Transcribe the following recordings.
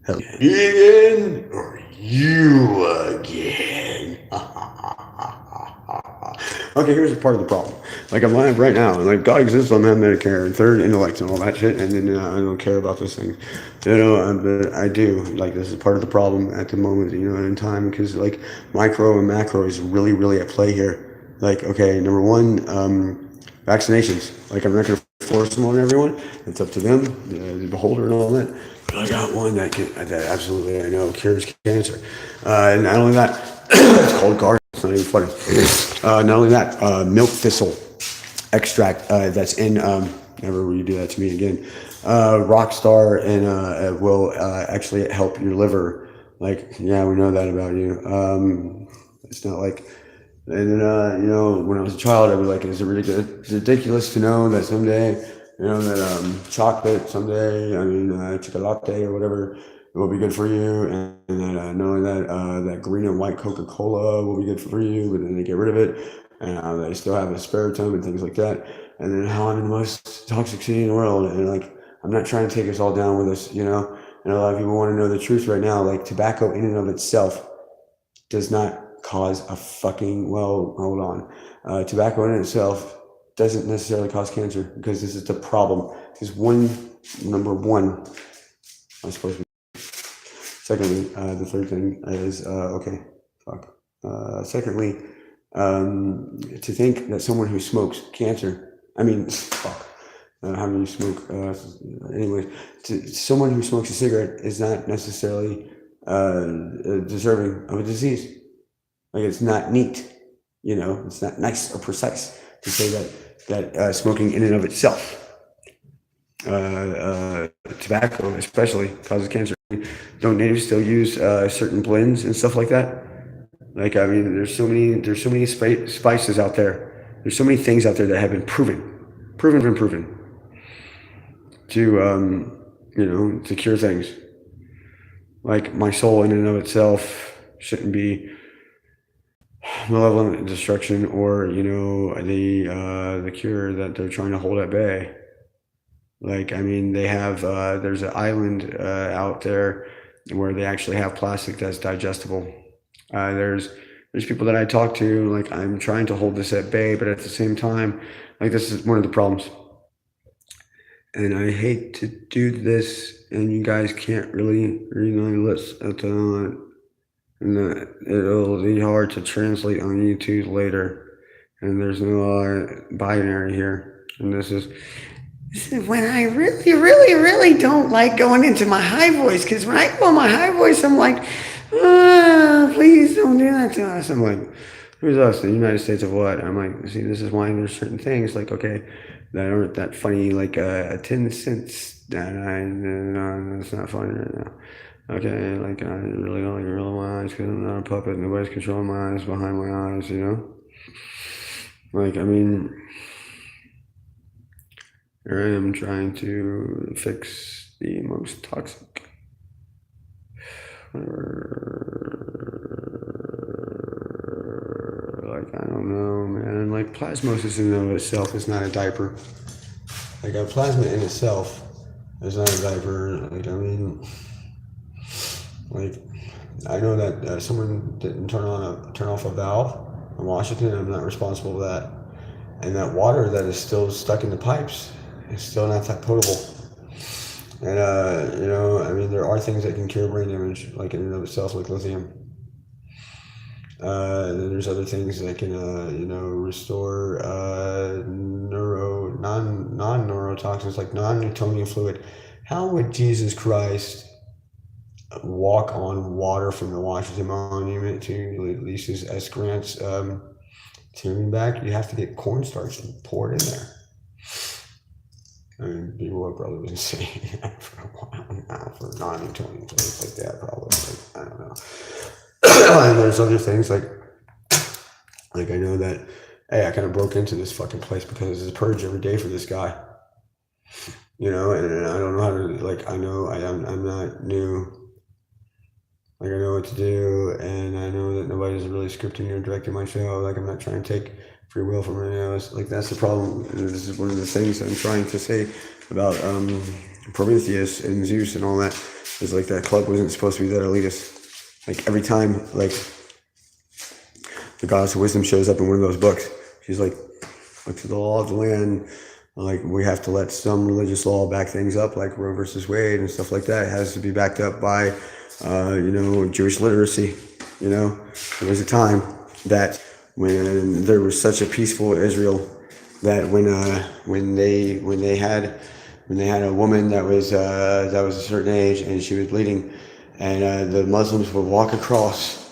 Again, or you again? Okay, here's a part of the problem. Like, I'm live right now, and like, God exists on that Medicare and third intellect and all that shit, and then I don't care about this thing, but I do. Like, this is part of the problem at the moment, in time, because like micro and macro is really, really at play here. Like, okay, number one, vaccinations. Like, I'm not going to force them on everyone. It's up to them, the beholder and all that. But I got one that absolutely I know cures cancer. And not only that, it's called garden. It's not even funny. Not only that, milk thistle extract that's in. Never will you do that to me again. Rockstar and will actually help your liver. Like, yeah, we know that about you. It's not like. And then, when I was a child, I was like, is it ridiculous to know that someday, that chocolate someday, chocolate or whatever, it will be good for you, and that knowing that green and white Coca-Cola will be good for you, but then they get rid of it, and they still have aspartame and things like that, and then how I'm in the most toxic city in the world, and like, I'm not trying to take us all down with us, and a lot of people want to know the truth right now, like tobacco in and of itself does not cause a fucking, well, hold on. Tobacco in itself doesn't necessarily cause cancer, because this is the problem. Because number one, I suppose. Secondly, the third thing is, secondly, to think that someone who smokes how do you smoke? Anyway, someone who smokes a cigarette is not necessarily deserving of a disease. Like, it's not neat, it's not nice or precise to say that smoking in and of itself, tobacco especially, causes cancer. Don't natives still use certain blends and stuff like that? Like, there's so many spices out there. There's so many things out there that have been proven to cure things. Like, my soul in and of itself shouldn't be malevolent destruction, or the cure that they're trying to hold at bay. Like, they have there's an island out there where they actually have plastic that's digestible. There's people that I talk to, like, I'm trying to hold this at bay, but at the same time, like, this is one of the problems. And I hate to do this, and you guys can't really listen. And it'll be hard to translate on YouTube later, and there's no binary here. And this is when I really, really, really don't like going into my high voice, because when I go in my high voice, I'm like, please don't do that to us. I'm like, who's us? The United States of what? I'm like, see, this is why there's certain things like, okay, that aren't that funny, like 10 cents. It's not funny right now. Okay, like, I really don't like roll my eyes because I'm not a puppet. Nobody's controlling my eyes behind my eyes, Like, here I am trying to fix the most toxic. Like, I don't know, man. Like, plasmosis in and of itself is not a diaper. Like, a plasma in itself is not a diaper. Like, I know that someone didn't turn off a valve in Washington. I'm not responsible for that. And that water that is still stuck in the pipes is still not that potable. And there are things that can cure brain damage, like in and of itself, like lithium. Then there's other things that can restore non-neurotoxins, like non-Newtonian fluid. How would Jesus Christ walk on water from the Washington Monument to Lisa's S. Grant's tomb back? You have to get cornstarch and pour it in there. People have probably been saying that for a while now, for non-Newtonian things like that, probably. Like, I don't know. And there's other things like I know that, hey, I kind of broke into this fucking place because there's a purge every day for this guy. And I don't know how to, like, I know I'm not new. Like, I know what to do, and I know that nobody's really scripting or directing my show. Like, I'm not trying to take free will from anyone else. Like, that's the problem. And this is one of the things I'm trying to say about Prometheus and Zeus and all that. It's like that club wasn't supposed to be that elitist. Like every time, like the goddess of wisdom shows up in one of those books, she's like, look to the law of the land. Like we have to let some religious law back things up, like Roe versus Wade and stuff like that. It has to be backed up by, Jewish literacy. There was a time that when there was such a peaceful Israel that when they had a woman that was a certain age and she was bleeding, and the Muslims would walk across,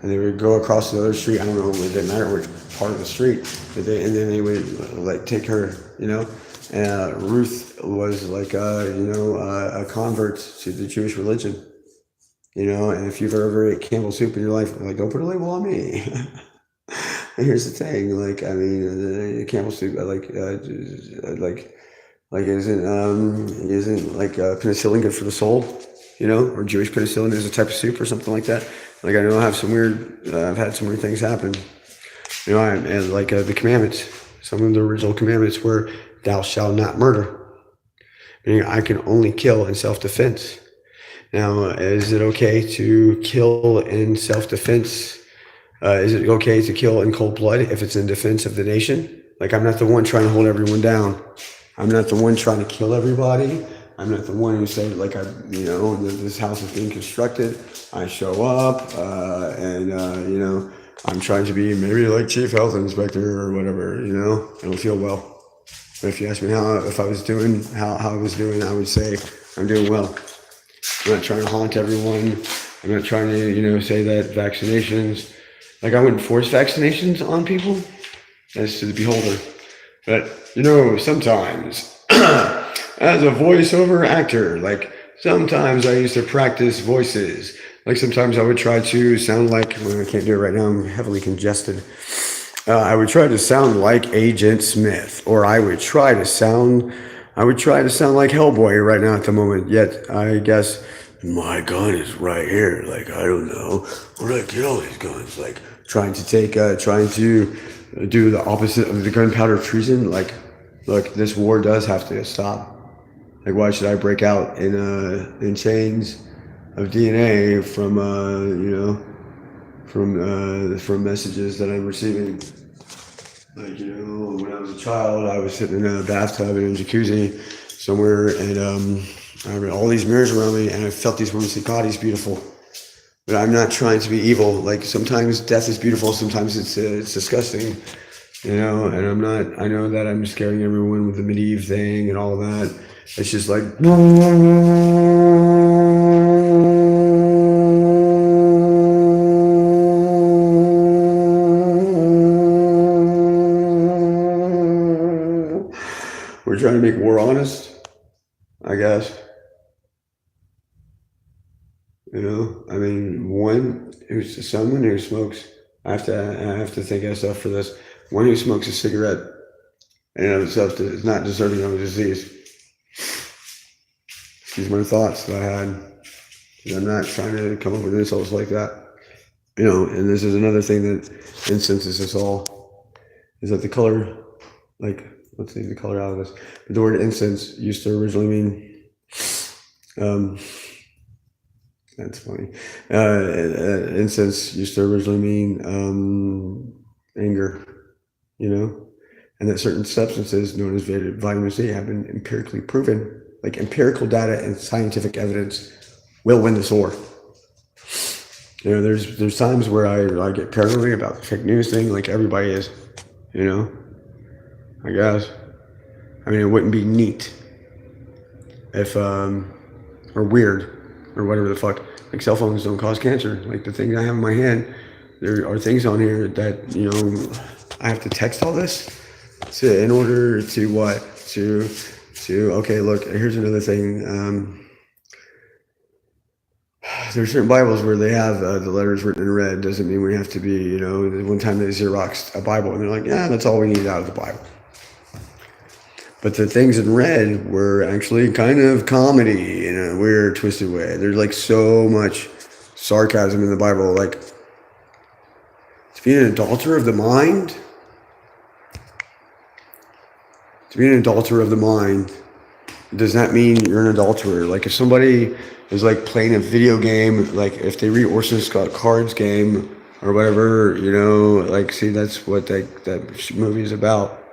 and they would go across the other street. I don't know, it didn't matter which part of the street, and then they would like take her, And Ruth was like a convert to the Jewish religion, And if you've ever ate Campbell soup in your life, like don't put a label on me. And here's the thing, Campbell soup, isn't penicillin good for the soul, or Jewish penicillin is a type of soup or something like that. Like I know I've had some weird things happen, and the commandments, some of the original commandments were thou shalt not murder, meaning I can only kill in self-defense. Now, is it okay to kill in self-defense? Is it okay to kill in cold blood if it's in defense of the nation? Like I'm not the one trying to hold everyone down. I'm not the one trying to kill everybody. I'm not the one who said this house is being constructed. I show up and I'm trying to be maybe like chief health inspector or whatever. I don't feel well. But if you ask me how I was doing, I would say I'm doing well. I'm not trying to haunt everyone. I'm not trying to say that vaccinations. Like I wouldn't force vaccinations on people. That's to the beholder. But sometimes as a voiceover actor, like sometimes I used to practice voices. Like sometimes I would try to sound like, well, I can't do it right now, I'm heavily congested. I would try to sound like Agent Smith, or I would try to sound like Hellboy right now at the moment. Yet I guess my gun is right here. Like I don't know where do I get all these guns? Like trying to do the opposite of the gunpowder treason. Like, look, this war does have to stop. Like, why should I break out in chains of DNA from from messages that I'm receiving? Like, when I was a child, I was sitting in a bathtub in a jacuzzi somewhere, and I had all these mirrors around me, and I felt these women say, "God, he's beautiful." But I'm not trying to be evil. Like sometimes death is beautiful, sometimes it's disgusting, and I'm not. I know that I'm scaring everyone with the medieval thing and all that. It's just like we're trying to make war honest, I guess. Someone who smokes, I have to think of stuff for this. One who smokes a cigarette in and of itself is not deserving of a disease. These are my thoughts that I had. I'm not trying to come up with insults like that. And this is another thing that incenses us all, is that the color, let's leave the color out of this. But the word incense used to originally mean, that's funny. Incense used to originally mean anger, and that certain substances known as vitamin C have been empirically proven, like empirical data and scientific evidence will win this war. There's times where I get paranoid about the fake news thing, like everybody is, I guess. It wouldn't be neat if, or weird, or whatever the fuck. Like cell phones don't cause cancer. Like the thing I have in my hand, there are things on here that I have to text all this in order to what to okay, look, here's another thing. There's certain Bibles where they have the letters written in red. Doesn't mean we have to be. One time they Xeroxed a Bible and they're like, yeah, that's all we need out of the Bible. But the things in red were actually kind of comedy in a weird, twisted way. There's like so much sarcasm in the Bible. Like, to be an adulterer of the mind, does that mean you're an adulterer? Like if somebody is like playing a video game, like if they read Orson Scott Card's game or whatever, you know, like see that's what that movie is about.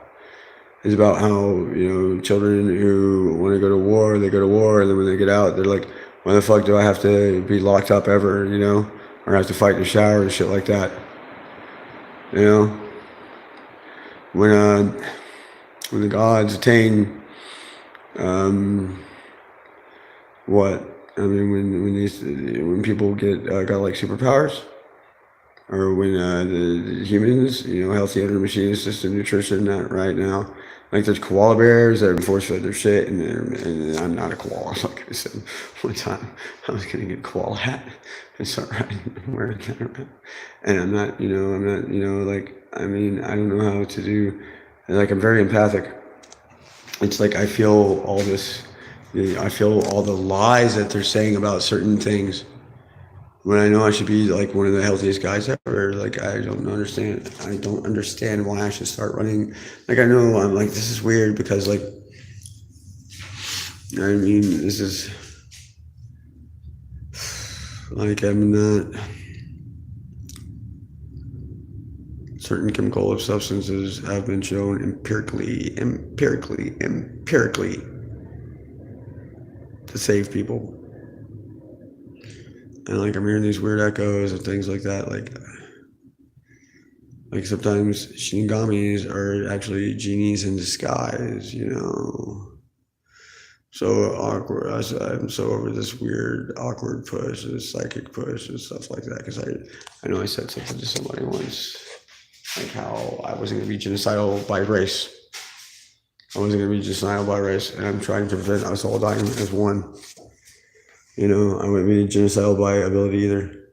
It's about how, you know, children who want to go to war, they go to war, and then when they get out, they're like, why the fuck do I have to be locked up ever, you know, or have to fight in the shower and shit like that, you know, when the gods attain what I mean when people get got like superpowers, or when the humans, you know, healthy under machine assisted nutrition that right now. Like there's koala bears that are force fed their shit, and I'm not a koala. Like I said one time, I was gonna get a koala hat and start wearing that around. And I'm not, you know, like I mean, I don't know how to do. Like I'm very empathic. It's like I feel all this. I feel all the lies that they're saying about certain things. When I know I should be like one of the healthiest guys ever, like I don't understand. I don't understand why I should start running. Like I know I'm like this is weird because like I mean this is like I'm not. Certain chemical substances have been shown empirically to save people. And like I'm hearing these weird echoes and things like that. Like sometimes shinigamis are actually genies in disguise, you know. So awkward. I'm so over this weird, awkward push, this psychic push and stuff like that. Because I know I said something to somebody once, like how I wasn't going to be genocidal by race. I wasn't going to be genocidal by race, and I'm trying to prevent us all dying as one. You know, I wouldn't be genocidal by ability either.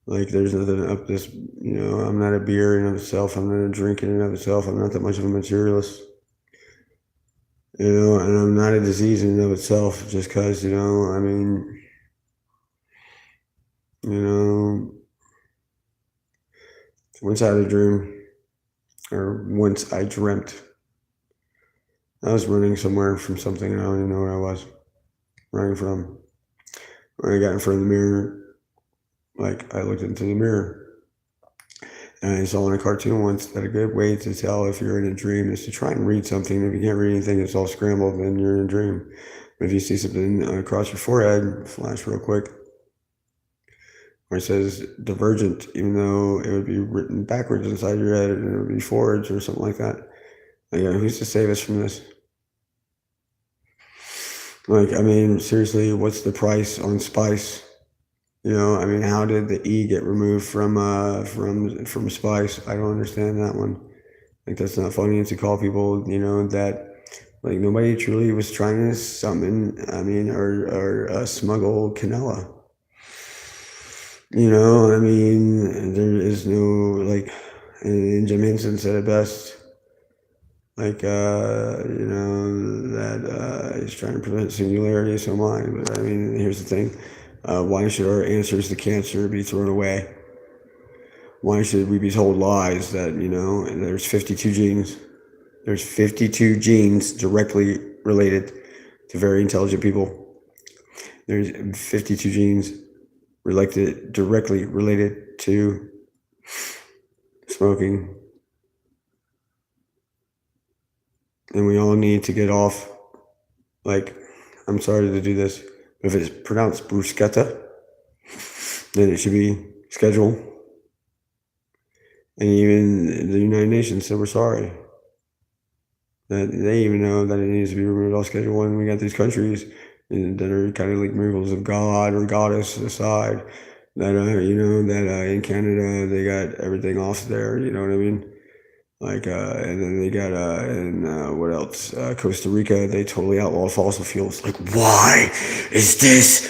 Like, there's nothing up this, you know, I'm not a beer in and of itself. I'm not a drink in and of itself. I'm not that much of a materialist. You know, and I'm not a disease in and of itself just because, you know, I mean, you know, once I had a dream, or once I dreamt, I was running somewhere from something, and I don't even know where I was running from. When I got in front of the mirror, like I looked into the mirror, and I saw in a cartoon once that a good way to tell if you're in a dream is to try and read something. If you can't read anything, it's all scrambled, then you're in a dream. But if you see something across your forehead, flash real quick, where it says divergent, even though it would be written backwards inside your head, and it would be forwards or something like that. Like, who's to save us from this? Like, I mean, seriously, what's the price on spice? You know, I mean, how did the E get removed from spice? I don't understand that one. Like, that's not funny to call people, you know, that, like, nobody truly was trying to summon, I mean, or smuggle Canela. You know, I mean, there is no, like, and Jim Henson said it best. Like, you know, that he's trying to prevent singularity, so am I. But I mean, here's the thing. Why should our answers to cancer be thrown away? Why should we be told lies that, you know, and there's 52 genes? There's 52 genes directly related to very intelligent people. There's 52 genes directly related to smoking. And we all need to get off, like, I'm sorry to do this, but if it's pronounced bruschetta, then it should be scheduled. And even the United Nations said we're sorry. That they even know that it needs to be removed off Schedule 1. We got these countries that are kind of like miracles of God or goddess aside, that, you know, that in Canada, they got everything off there, you know what I mean? Like, and then they got, what else? Costa Rica, they totally outlaw fossil fuels. Like, why is this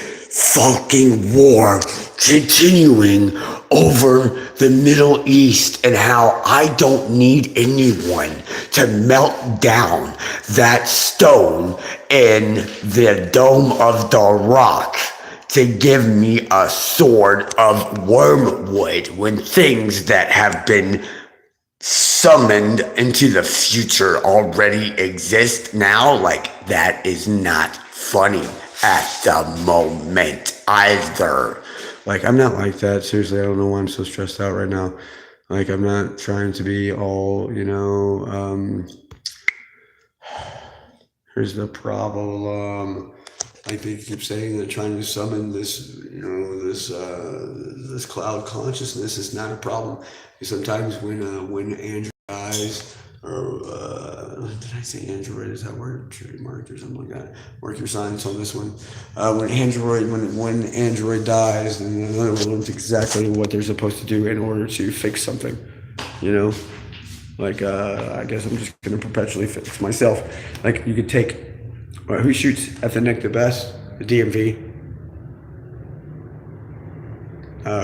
fucking war continuing over the Middle East, and how I don't need anyone to melt down that stone in the dome of the rock to give me a sword of wormwood when things that have been summoned into the future already exist now, like that is not funny at the moment either. Like, I'm not like that. Seriously, I don't know why I'm so stressed out right now. Like, I'm not trying to be all, here's the problem. Like they keep saying they're trying to summon this, this cloud consciousness is not a problem. Sometimes when Andrew dies, or did I say Android? Is that word trademarked or something like that? Work your science on this one. When Android dies, then another one learns exactly what they're supposed to do in order to fix something. You know, like I guess I'm just gonna perpetually fix myself. Like you could take who shoots at the neck the best? The DMV.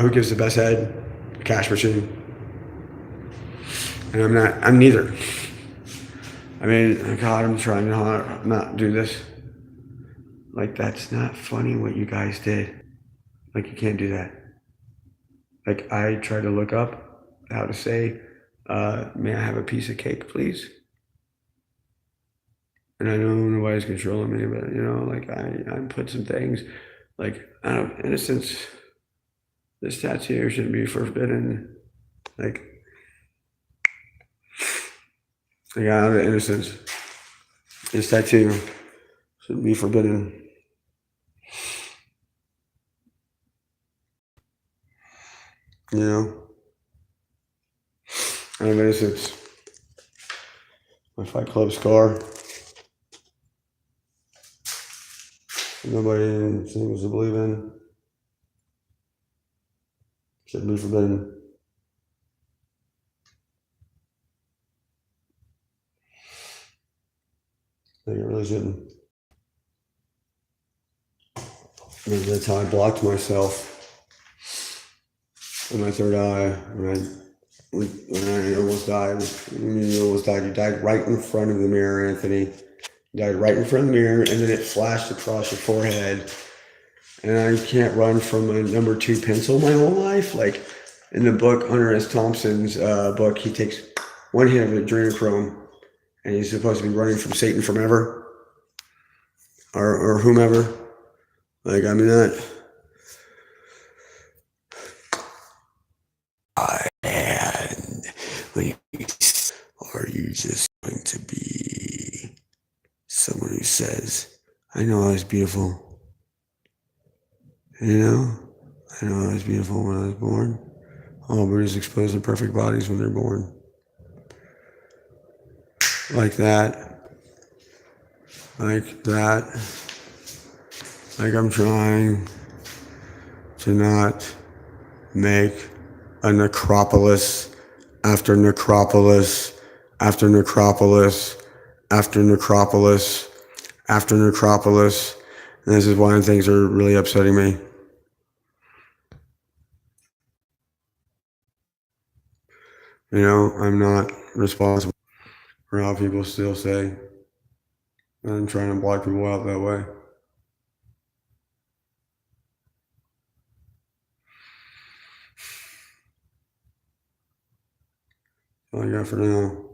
Who gives the best head? Cash machine. And I'm neither. I mean, God, I'm trying to not do this. Like, that's not funny what you guys did. Like, you can't do that. Like, I try to look up how to say, may I have a piece of cake, please? And I know nobody's controlling me, but, like, I put some things, like, out of innocence. This tattoo should be forbidden. Like out of innocence. This tattoo should be forbidden. Out of innocence. My Fight Club scar. Nobody seems to believe in. Should be forbidden. I think it really shouldn't. Maybe that's how I blocked myself in my third eye when I almost died. When you almost died, you died right in front of the mirror, Anthony. You died right in front of the mirror, and then it flashed across your forehead. And I can't run from a number 2 pencil my whole life. Like in the book, Hunter S. Thompson's book, he takes one hit of adrenochrome, and he's supposed to be running from Satan forever, or whomever. Like, I mean, that. And are you just going to be someone who says, I know I was beautiful. I know I was beautiful when I was born. All birds expose their perfect bodies when they're born. Like that. Like that. Like I'm trying to not make a necropolis after necropolis after necropolis after necropolis after necropolis. And this is why things are really upsetting me. I'm not responsible for how people still say I'm trying to block people out that way. All I got for now.